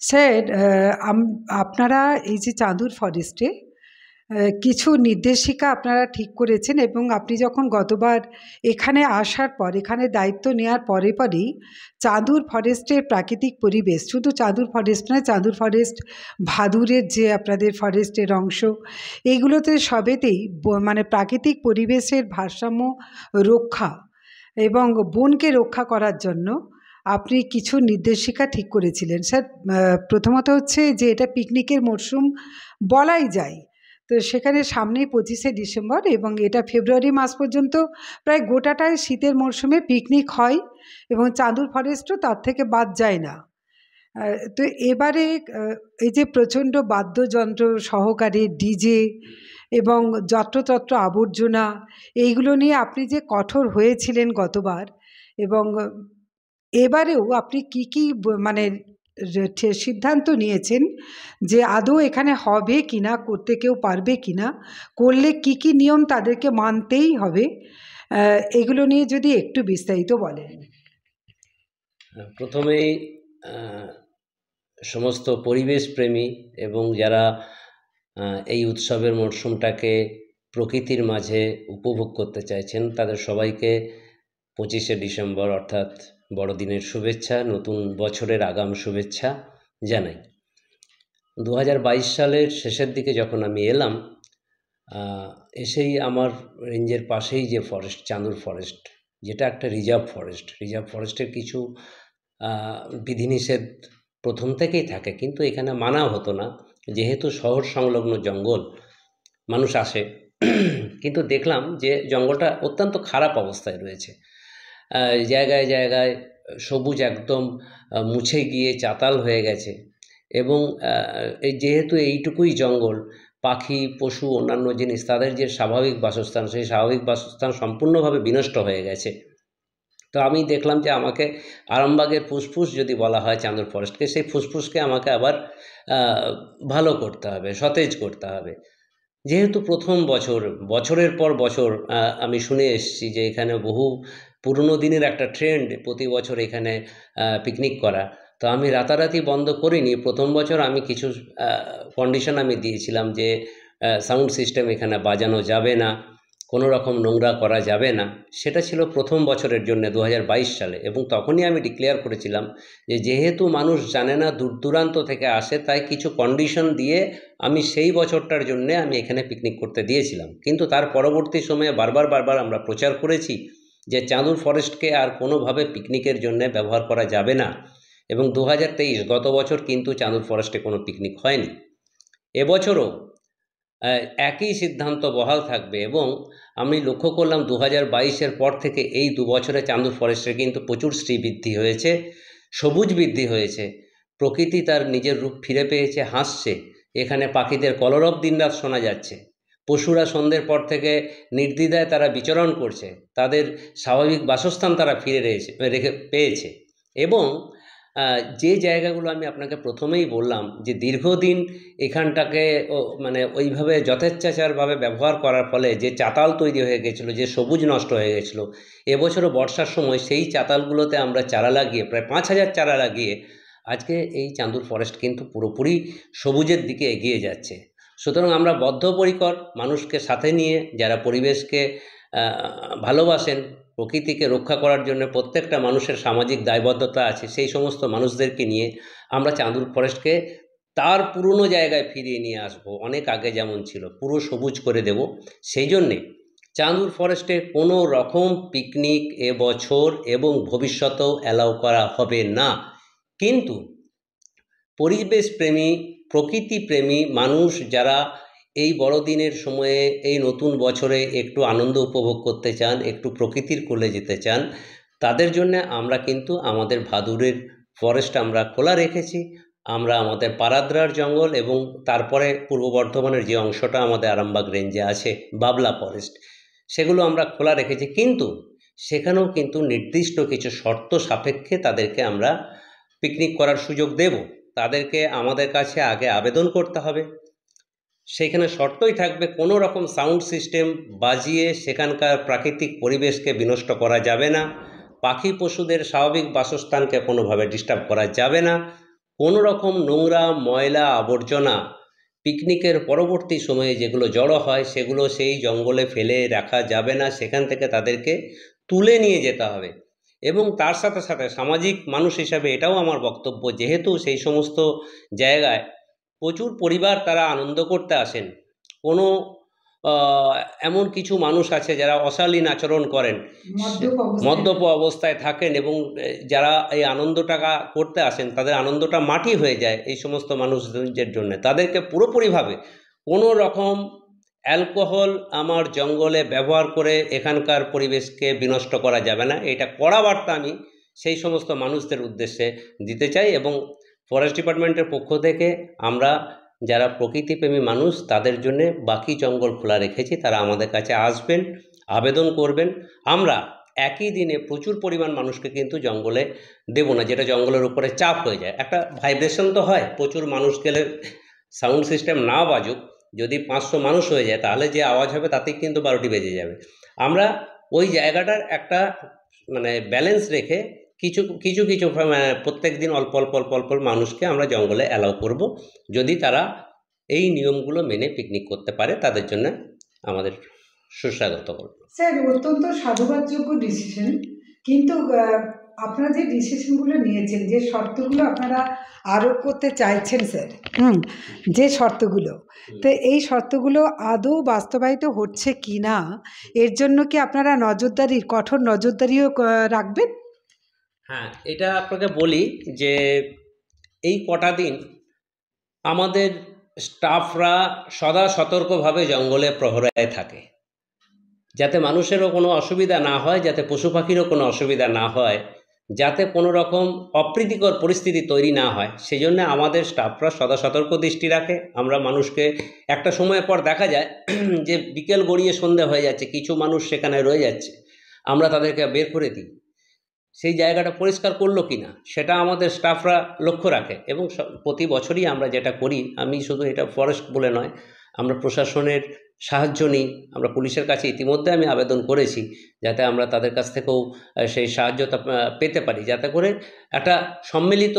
Sir, আপনারা এই যে চাঁদুর ফরেস্টে কিছু নির্দেশিকা আপনারা ঠিক করেছেন, এবং আপনি যখন গতবার এখানে আসার পর, এখানে দায়িত্ব নেওয়ার পরে পরেই চাঁদুর ফরেস্টের প্রাকৃতিক পরিবেশ, শুধু চাঁদুর ফরেস্ট নয়, চাঁদুর ফরেস্ট, ভাদুরের যে আপনাদের ফরেস্টের অংশ, এইগুলোতে সবেতেই মানে প্রাকৃতিক পরিবেশের ভারসাম্য রক্ষা এবং বনকে রক্ষা করার জন্য আপনি কিছু নির্দেশিকা ঠিক করেছিলেন স্যার। প্রথমত হচ্ছে যে এটা পিকনিকের মরশুম বলাই যায়, তো সেখানে সামনেই 25শে ডিসেম্বর, এবং এটা ফেব্রুয়ারি মাস পর্যন্ত প্রায় গোটাটাই শীতের মরশুমে পিকনিক হয়, এবং চাঁদুর ফরেস্টও তার থেকে বাদ যায় না। তো এবারে এই যে প্রচণ্ড বাদ্যযন্ত্র সহকারে ডিজে এবং যত্রতত্র আবর্জনা, এইগুলো নিয়ে আপনি যে কঠোর হয়েছিলেন গতবার, এবং এবারেও আপনি কি কি মানে সিদ্ধান্ত নিয়েছেন যে আদৌ এখানে হবে কিনা, করতে কেউ পারবে কিনা, করলে কি কি নিয়ম তাদেরকে মানতেই হবে, এগুলো নিয়ে যদি একটু বিস্তারিত বলেন। প্রথমেই সমস্ত পরিবেশ প্রেমী এবং যারা এই উৎসবের মরশুমটাকে প্রকৃতির মাঝে উপভোগ করতে চাইছেন তাদের সবাইকে 25শে ডিসেম্বর অর্থাৎ বড়দিনের শুভেচ্ছা, নতুন বছরের আগাম শুভেচ্ছা জানাই। 2022 সালের শেষের দিকে যখন আমি এলাম, এসেই আমার রেঞ্জের পাশেই যে ফরেস্ট, চাঁদুর ফরেস্ট, যেটা একটা রিজার্ভ ফরেস্টের কিছু বিধিনিষেধ প্রথম থেকেই থাকে, কিন্তু এখানে মানা হতো না, যেহেতু শহর সংলগ্ন জঙ্গল, মানুষ আসে কিন্তু দেখলাম যে জঙ্গলটা অত্যন্ত খারাপ অবস্থায় রয়েছে। জায়গায় জায়গায় সবুজ একদম মুছে গিয়ে চাতাল হয়ে গেছে, এবং এই যেহেতু এইটুকুই জঙ্গল, পাখি, পশু, অন্যান্য জিনিস, তাদের যে স্বাভাবিক বাসস্থান, সেই স্বাভাবিক বাসস্থান সম্পূর্ণভাবে বিনষ্ট হয়ে গেছে। তো আমি দেখলাম যে আমাকে আরামবাগের ফুসফুস যদি বলা হয় চাঁদুর ফরেস্টকে, সেই ফুসফুসকে আমাকে আবার ভালো করতে হবে, সতেজ করতে হবে। যেহেতু প্রথম বছরের পর বছর আমি শুনে এসেছি যে এখানে বহু পুরনো দিনের একটা ট্রেন্ড প্রতি বছর এখানে পিকনিক করা, তো আমি রাতারাতি বন্ধ করিনি। প্রথম বছর আমি কিছু কন্ডিশন আমি দিয়েছিলাম যে সাউন্ড সিস্টেম এখানে বাজানো যাবে না, কোনো রকম নোংরা করা যাবে না। সেটা ছিল প্রথম বছরের জন্য 2022 সালে, এবং তখনই আমি ডিক্লেয়ার করেছিলাম যে যেহেতু মানুষ জানে না, দূর দূরান্ত থেকে আসে, তাই কিছু কন্ডিশন দিয়ে আমি সেই বছরটার জন্যে আমি এখানে পিকনিক করতে দিয়েছিলাম। কিন্তু তার পরবর্তী সময়ে বারবার আমরা প্রচার করেছি যে চাঁদুর ফরেস্টকে আর কোনোভাবে পিকনিকের জন্য ব্যবহার করা যাবে না, এবং 2023 গত বছর কিন্তু চাঁদুর ফরেস্টে কোনো পিকনিক হয়নি। এবছরও একই সিদ্ধান্ত বহাল থাকবে, এবং আমি লক্ষ্য করলাম 2022-এর পর থেকে এই 2 বছরে চাঁদুর ফরেস্টে কিন্তু প্রচুর শ্রীবৃদ্ধি হয়েছে, সবুজ বৃদ্ধি হয়েছে, প্রকৃতি তার নিজের রূপ ফিরে পেয়েছে, হাসছে। এখানে পাখিদের কলরব দিনরাত শোনা যাচ্ছে, পশুরা সন্ধ্যের পর থেকে নির্দ্বিধায় তারা বিচরণ করছে, তাদের স্বাভাবিক বাসস্থান তারা ফিরে পেয়েছে। এবং যে জায়গাগুলো আমি আপনাকে প্রথমেই বললাম যে দীর্ঘদিন এখানটাকে মানে ওইভাবে যথেচ্ছাচারভাবে ব্যবহার করার ফলে যে চাতাল তৈরি হয়ে গেছিলো, যে সবুজ নষ্ট হয়ে গেছিলো, এবছরও বর্ষার সময় সেই চাতালগুলোতে আমরা চারা লাগিয়ে, প্রায় 5000 চারা লাগিয়ে আজকে এই চাঁদুর ফরেস্ট কিন্তু পুরোপুরি সবুজের দিকে এগিয়ে যাচ্ছে। সুতরাং আমরা বদ্ধপরিকর, মানুষকে সাথে নিয়ে, যারা পরিবেশকে ভালোবাসেন, প্রকৃতিকে রক্ষা করার জন্য প্রত্যেকটা মানুষের সামাজিক দায়বদ্ধতা আছে, সেই সমস্ত মানুষদেরকে নিয়ে আমরা চাঁদুর ফরেস্টকে তার পুরনো জায়গায় ফিরিয়ে নিয়ে আসব, অনেক আগে যেমন ছিল, পুরো সবুজ করে দেব। সেই জন্যে চাঁদুর ফরেস্টে কোনো রকম পিকনিক এবছর এবং ভবিষ্যতেও অ্যালাউ করা হবে না। কিন্তু পরিবেশ প্রেমী, প্রকৃতি প্রেমী মানুষ যারা এই বড়দিনের সময়ে, এই নতুন বছরে একটু আনন্দ উপভোগ করতে চান, একটু প্রকৃতির কোলে যেতে চান, তাদের জন্য আমরা কিন্তু আমাদের ভাদুরের ফরেস্ট আমরা খোলা রেখেছি। আমরা আমাদের পারাদ্রার জঙ্গল এবং তারপরে পূর্ব বর্ধমানের যে অংশটা আমাদের আরামবাগ রেঞ্জে আছে, বাবলা ফরেস্ট, সেগুলো আমরা খোলা রেখেছি। কিন্তু সেখানেও কিন্তু নির্দিষ্ট কিছু শর্ত সাপেক্ষে তাদেরকে আমরা পিকনিক করার সুযোগ দেব। তাদেরকে আমাদের কাছে আগে আবেদন করতে হবে। সেইখানে শর্তই থাকবে কোনো রকম সাউন্ড সিস্টেম বাজিয়ে সেখানকার প্রাকৃতিক পরিবেশকে বিনষ্ট করা যাবে না, পাখি পশুদের স্বাভাবিক বাসস্থানকে কোনোভাবে ডিস্টার্ব করা যাবে না, কোনো রকম নোংরা ময়লা আবর্জনা পিকনিকের পরবর্তী সময়ে যেগুলো জড়ো হয় সেগুলো সেই জঙ্গলে ফেলে রাখা যাবে না, সেখান থেকে তাদেরকে তুলে নিয়ে যেতে হবে। এবং তার সাথে সাথে সামাজিক মানুষ হিসাবে এটাও আমার বক্তব্য, যেহেতু সেই সমস্ত জায়গায় প্রচুর পরিবার তারা আনন্দ করতে আসেন, কোনো এমন কিছু মানুষ আছে যারা অশালীন আচরণ করেন, মদ্যপ অবস্থায় থাকেন, এবং যারা এই আনন্দটা করতে আসেন তাদের আনন্দটা মাটি হয়ে যায় এই সমস্ত মানুষদের জন্য। তাদেরকে পুরোপুরিভাবে কোনো রকম অ্যালকোহল আমার জঙ্গলে ব্যবহার করে এখানকার পরিবেশকে বিনষ্ট করা যাবে না, এটা কড়া বার্তা আমি সেই সমস্ত মানুষদের উদ্দেশ্যে দিতে চাই। এবং ফরেস্ট ডিপার্টমেন্টের পক্ষ থেকে আমরা যারা প্রকৃতিপ্রেমী মানুষ তাদের জন্য বাকি জঙ্গল খোলা রেখেছি, তারা আমাদের কাছে আসবেন, আবেদন করবেন। আমরা একই দিনে প্রচুর পরিমাণ মানুষকে কিন্তু জঙ্গলে দেব না, যেটা জঙ্গলের উপরে চাপ হয়ে যায়। একটা ভাইব্রেশন তো হয়, প্রচুর মানুষ গেলে সাউন্ড সিস্টেম না বাজুক, যদি 500 মানুষ হয়ে যায় তাহলে যে আওয়াজ হবে তাতেই কিন্তু 12টি বেজে যাবে। আমরা ওই জায়গাটার একটা মানে ব্যালেন্স রেখে কিছু কিছু কিছু প্রত্যেক দিন অল্প অল্প অল্প অল্প মানুষকে আমরা জঙ্গলে অ্যালাউ করব। যদি তারা এই নিয়মগুলো মেনে পিকনিক করতে পারে তাদের জন্য আমাদের সুস্বাগত করব। স্যার, অত্যন্ত সাধুবাদযোগ্য ডিসিশন, কিন্তু আপনারা যে ডিসিশনগুলো নিয়েছেন, যে শর্তগুলো আপনারা আরোপ করতে চাইছেন স্যার, যে শর্তগুলো, তো এই শর্তগুলো আদৌ বাস্তবায়িত হচ্ছে কি না এর জন্য কি আপনারা কঠোর নজরদারিও রাখবেন? হ্যাঁ, এটা আপনাকে বলি যে এই কটা দিন আমাদের স্টাফরা সদা সতর্কভাবে জঙ্গলে প্রহরায় থাকে, যাতে মানুষেরও কোনো অসুবিধা না হয়, যাতে পশু পাখিরও কোনো অসুবিধা না হয়, যাতে কোনো রকম অপ্রীতিকর পরিস্থিতি তৈরি না হয়, সেই জন্য আমাদের স্টাফরা সদা সতর্ক দৃষ্টি রাখে। আমরা মানুষকে একটা সময় পর দেখা যায় যে বিকেল গড়িয়ে সন্ধে হয়ে যাচ্ছে, কিছু মানুষ সেখানে রয়ে যাচ্ছে, আমরা তাদেরকে বের করে দিই। সেই জায়গাটা পরিষ্কার করলো কি না সেটা আমাদের স্টাফরা লক্ষ্য রাখে। এবং প্রতি বছরই আমরা যেটা করি, আমি শুধু এটা ফরেস্ট বলে নয়, আমরা প্রশাসনের সাহায্য নিই, আমরা পুলিশের কাছে ইতিমধ্যে আমি আবেদন করেছি যাতে আমরা তাদের কাছ থেকেও সেই সাহায্যটা পেতে পারি, যাতে করে একটা সম্মিলিত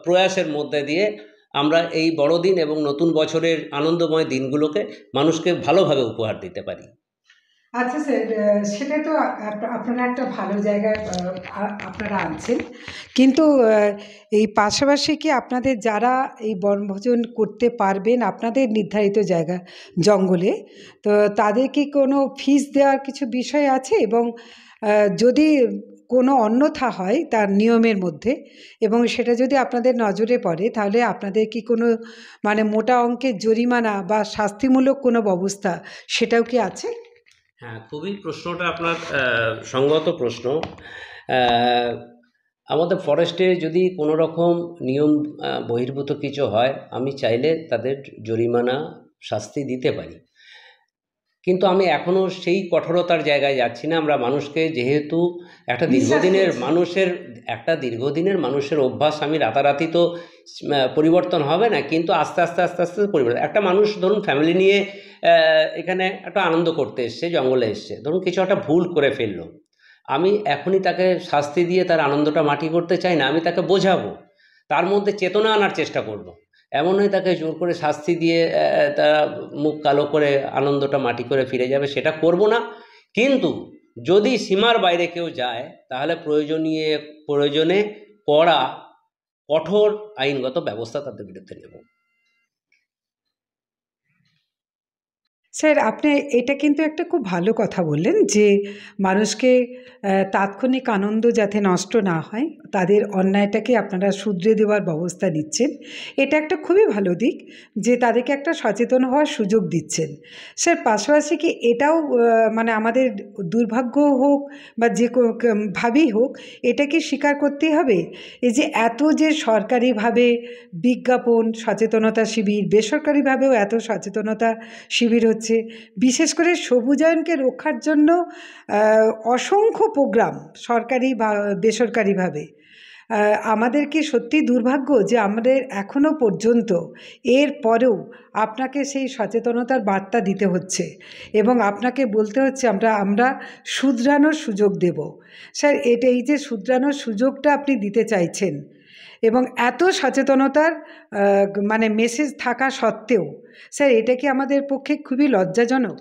প্রয়াসের মধ্যে দিয়ে আমরা এই বড়দিন এবং নতুন বছরের আনন্দময় দিনগুলোকে মানুষকে ভালোভাবে উপহার দিতে পারি। আচ্ছা স্যার, সেটা তো আপনারা একটা ভালো জায়গায় আপনারা আনছেন, কিন্তু এই পাশাপাশি কি আপনাদের যারা এই বনভোজন করতে পারবেন আপনাদের নির্ধারিত জায়গা জঙ্গলে, তো তাদের কি কোনো ফিস দেওয়ার কিছু বিষয় আছে? এবং যদি কোনো অন্যথা হয় তার নিয়মের মধ্যে, এবং সেটা যদি আপনাদের নজরে পড়ে, তাহলে আপনাদের কি কোনো মানে মোটা অঙ্কের জরিমানা বা শাস্তিমূলক কোনো ব্যবস্থা সেটাও কি আছে? হ্যাঁ, খুবই প্রশ্নটা আপনার সঙ্গত প্রশ্ন। আমাদের ফরেস্টে যদি কোনো রকম নিয়ম বহির্ভূত কিছু হয়, আমি চাইলে তাদের জরিমানা শাস্তি দিতে পারি, কিন্তু আমি এখনও সেই কঠোরতার জায়গায় যাচ্ছি না। আমরা মানুষকে, যেহেতু একটা দীর্ঘদিনের মানুষের অভ্যাস, আমি রাতারাতি তো পরিবর্তন হবে না, কিন্তু আস্তে আস্তে আস্তে আস্তে পরিবর্তন। একটা মানুষ ধরুন ফ্যামিলি নিয়ে এখানে একটা আনন্দ করতে এসছে, জঙ্গলে এসছে, ধরুন কিছু একটা ভুল করে ফেললো, আমি এখনই তাকে শাস্তি দিয়ে তার আনন্দটা মাটি করতে চাই না, আমি তাকে বোঝাবো, তার মধ্যে চেতনা আনার চেষ্টা করব। এমন নয় তাকে জোর করে শাস্তি দিয়ে তারা মুখ কালো করে আনন্দটা মাটি করে ফিরে যাবে, সেটা করব না। কিন্তু যদি সীমার বাইরে কেউ যায় তাহলে প্রয়োজনে কড়া কঠোর আইনগত ব্যবস্থা তাদের বিরুদ্ধে নেব। স্যার, আপনি এটা কিন্তু একটা খুব ভালো কথা বললেন যে মানুষকে তাৎক্ষণিক আনন্দ যাতে নষ্ট না হয়, তাদের অন্যায়টাকে আপনারা শুধরে দেওয়ার ব্যবস্থা দিচ্ছেন। এটা একটা খুবই ভালো দিক যে তাদেরকে একটা সচেতন হওয়ার সুযোগ দিচ্ছেন। স্যার, পাশাপাশি কি এটাও মানে আমাদের দুর্ভাগ্য হোক বা যে ভাবেই হোক, এটা কি স্বীকার করতেই হবে, এই যে এত যে সরকারিভাবে বিজ্ঞাপন, সচেতনতা শিবির, বেসরকারিভাবেও এত সচেতনতা শিবির হচ্ছে, বিশেষ করে সবুজায়নকে রক্ষার জন্য অসংখ্য প্রোগ্রাম সরকারি বা বেসরকারিভাবে, আমাদের কি সত্যি দুর্ভাগ্য যে আমাদের এখনও পর্যন্ত এর পরেও আপনাকে সেই সচেতনতার বার্তা দিতে হচ্ছে এবং আপনাকে বলতে হচ্ছে আমরা শুধরানোর সুযোগ দেব। স্যার, এই যে শুধরানোর সুযোগটা আপনি দিতে চাইছেন, এবং এত সচেতনতার মানে মেসেজ থাকা সত্ত্বেও স্যার এটা কি আমাদের পক্ষে খুবই লজ্জাজনক?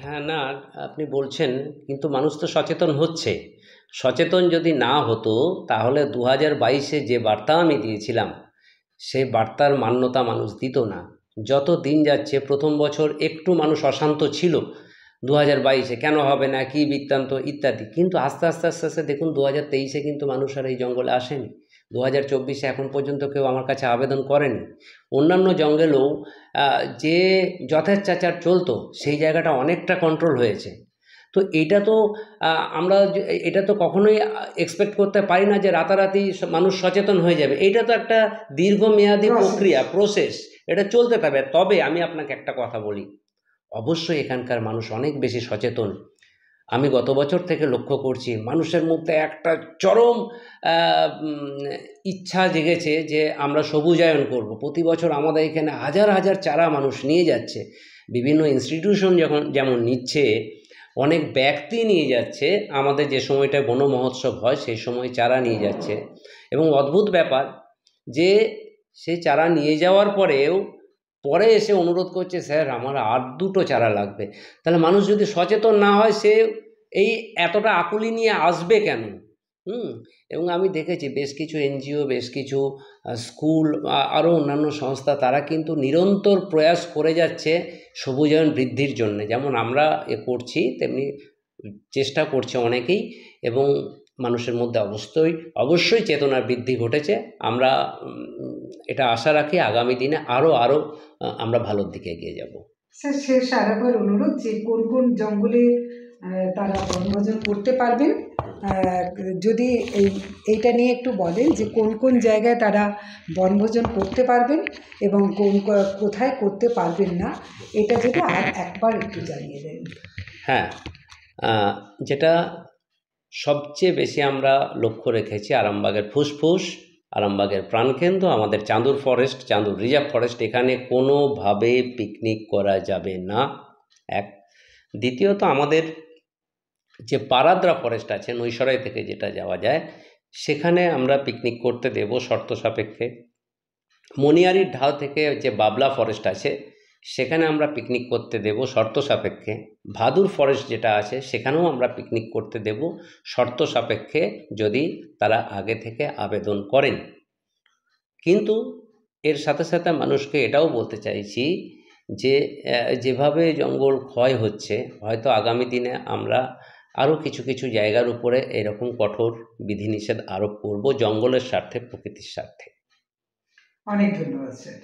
হ্যাঁ, না, আপনি বলছেন, কিন্তু মানুষ তো সচেতন হচ্ছে। সচেতন যদি না হতো তাহলে 2022-এ যে বার্তা আমি দিয়েছিলাম সেই বার্তার মান্যতা মানুষ দিত না। যত দিন যাচ্ছে, প্রথম বছর একটু মানুষ অশান্ত ছিল 2022-এ, কেন হবে না, কী বৃত্তান্ত ইত্যাদি, কিন্তু আস্তে আস্তে আস্তে আস্তে দেখুন 2023-এ কিন্তু মানুষ আর এই জঙ্গলে আসেনি। 2024-এ এখন পর্যন্ত কেউ আমার কাছে আবেদন করেনি। অন্যান্য জঙ্গলেও যে যথেচ্ছাচার চলতো সেই জায়গাটা অনেকটা কন্ট্রোল হয়েছে। তো এইটা তো আমরা এটা তো কখনোই এক্সপেক্ট করতে পারি না যে রাতারাতি মানুষ সচেতন হয়ে যাবে। এইটা তো একটা দীর্ঘমেয়াদী প্রক্রিয়া, প্রসেস, এটা চলতে থাকবে। তবে আমি আপনাকে একটা কথা বলি, অবশ্যই এখানকার মানুষ অনেক বেশি সচেতন। আমি গত বছর থেকে লক্ষ্য করছি মানুষের মধ্যে একটা চরম ইচ্ছা জেগেছে যে আমরা সবুজায়ন করব। প্রতি বছর আমাদের এখানে হাজার হাজার চারা মানুষ নিয়ে যাচ্ছে, বিভিন্ন ইনস্টিটিউশন যেমন নিচ্ছে, অনেক ব্যক্তি নিয়ে যাচ্ছে। আমাদের যে সময়টায় বন মহোৎসব হয় সেই সময় চারা নিয়ে যাচ্ছে, এবং অদ্ভুত ব্যাপার যে সেই চারা নিয়ে যাওয়ার পরেও পরে এসে অনুরোধ করছে, স্যার আমার আর দুটো চারা লাগবে। তাহলে মানুষ যদি সচেতন না হয় সে এই এতটা আকুলি নিয়ে আসবে কেন? এবং আমি দেখেছি বেশ কিছু এনজিও, বেশ কিছু স্কুল, আরও অন্যান্য সংস্থা, তারা কিন্তু নিরন্তর প্রয়াস করে যাচ্ছে সবুজায়ন বৃদ্ধির জন্য। যেমন আমরা করছি তেমনি চেষ্টা করছে অনেকেই, এবং মানুষের মধ্যে অবশ্যই চেতনার বৃদ্ধি ঘটেছে। আমরা এটা আশা রাখি আগামী দিনে আরও আমরা ভালোর দিকে এগিয়ে যাব। স্যার শেষ আরেকবার অনুরোধ যে কোন কোন জঙ্গলে তারা বনভোজন করতে পারবেন, যদি এইটা নিয়ে একটু বলেন যে কোন কোন জায়গায় তারা বনভোজন করতে পারবেন এবং কোথায় করতে পারবেন না, এটা যদি আর একবার একটু জানিয়ে দেন। হ্যাঁ, যেটা সবচেয়ে বেশি আমরা লক্ষ্য রেখেছি আরামবাগের ফুসফুস, আরামবাগের প্রাণকেন্দ্র, আমাদের চাঁদুর ফরেস্ট, চাঁদুর রিজার্ভ ফরেস্ট, এখানে কোনোভাবে পিকনিক করা যাবে না, এক। দ্বিতীয়ত আমাদের যে পারাদ্রা ফরেস্ট আছে নৈসরাই থেকে যেটা যাওয়া যায়, সেখানে আমরা পিকনিক করতে দেব শর্ত সাপেক্ষে। মণিয়ারির ঢাল থেকে যে বাবলা ফরেস্ট আছে সেখানে আমরা পিকনিক করতে দেব শর্ত সাপেক্ষে। ভাদুর ফরেস্ট যেটা আছে সেখানেও আমরা পিকনিক করতে দেব শর্ত সাপেক্ষে, যদি তারা আগে থেকে আবেদন করেন। কিন্তু এর সাথে সাথে মানুষকে এটাও বলতে চাইছি যে যেভাবে জঙ্গল ক্ষয় হচ্ছে, হয়তো আগামী দিনে আমরা আরও কিছু কিছু জায়গার উপরে এরকম কঠোর বিধিনিষেধ আরোপ করব, জঙ্গলের স্বার্থে, প্রকৃতির স্বার্থে। অনেক ধন্যবাদ স্যার।